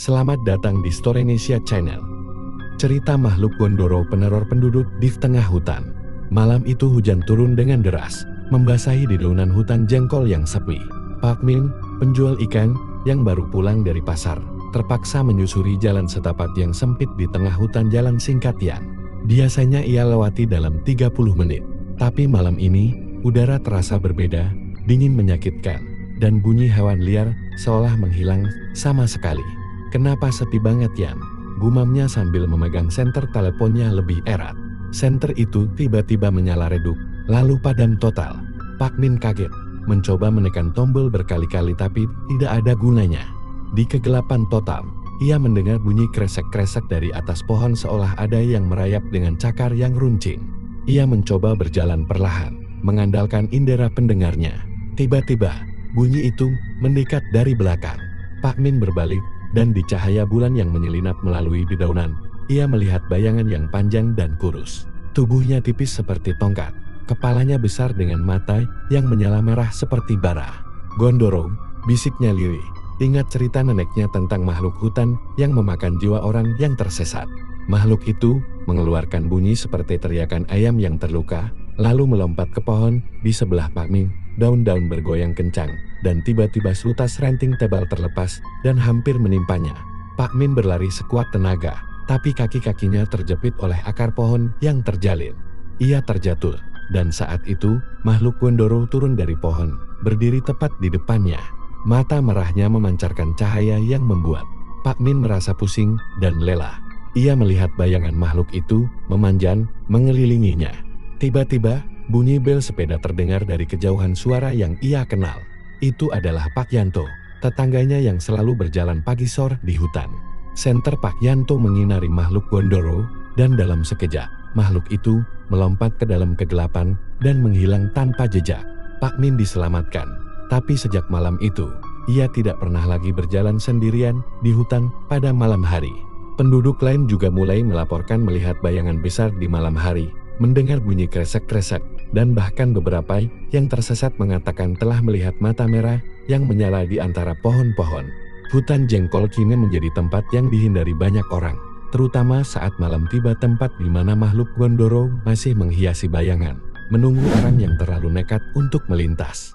Selamat datang di Storynesia Channel. Cerita makhluk Gondoro peneror penduduk di tengah hutan. Malam itu hujan turun dengan deras, membasahi dedaunan hutan jengkol yang sepi. Pak Min, penjual ikan yang baru pulang dari pasar, terpaksa menyusuri jalan setapak yang sempit di tengah hutan jalan singkatian. Biasanya ia lewati dalam 30 menit, tapi malam ini udara terasa berbeda, dingin menyakitkan, dan bunyi hewan liar seolah menghilang sama sekali. "Kenapa sepi banget, Yan?" gumamnya sambil memegang senter teleponnya lebih erat. Senter itu tiba-tiba menyala redup, lalu padam total. Pak Min kaget, mencoba menekan tombol berkali-kali tapi tidak ada gunanya. Di kegelapan total, ia mendengar bunyi kresek-kresek dari atas pohon seolah ada yang merayap dengan cakar yang runcing. Ia mencoba berjalan perlahan, mengandalkan indera pendengarnya. Tiba-tiba, bunyi itu mendekat dari belakang. Pak Min berbalik, dan di cahaya bulan yang menyelinap melalui dedaunan, ia melihat bayangan yang panjang dan kurus. Tubuhnya tipis seperti tongkat, kepalanya besar dengan mata yang menyala merah seperti bara. "Gondoro," bisiknya lirih. Ingat cerita neneknya tentang makhluk hutan yang memakan jiwa orang yang tersesat. Makhluk itu mengeluarkan bunyi seperti teriakan ayam yang terluka, lalu melompat ke pohon di sebelah Pak Min. Daun-daun bergoyang kencang, dan tiba-tiba selutas ranting tebal terlepas dan hampir menimpanya. Pak Min berlari sekuat tenaga, tapi kaki-kakinya terjepit oleh akar pohon yang terjalin. Ia terjatuh, dan saat itu makhluk Gondoro turun dari pohon, berdiri tepat di depannya. Mata merahnya memancarkan cahaya yang membuat Pak Min merasa pusing dan lelah. Ia melihat bayangan makhluk itu memanjang mengelilinginya. Tiba-tiba, bunyi bel sepeda terdengar dari kejauhan, suara yang ia kenal. Itu adalah Pak Yanto, tetangganya yang selalu berjalan pagi sore di hutan. Senter Pak Yanto menyinari makhluk Gondoro, dan dalam sekejap, makhluk itu melompat ke dalam kegelapan dan menghilang tanpa jejak. Pak Min diselamatkan, tapi sejak malam itu, ia tidak pernah lagi berjalan sendirian di hutan pada malam hari. Penduduk lain juga mulai melaporkan melihat bayangan besar di malam hari, mendengar bunyi kresek-kresek, dan bahkan beberapa yang tersesat mengatakan telah melihat mata merah yang menyala di antara pohon-pohon. Hutan jengkol kini menjadi tempat yang dihindari banyak orang, terutama saat malam tiba, tempat di mana makhluk Gondoro masih menghiasi bayangan, menunggu orang yang terlalu nekat untuk melintas.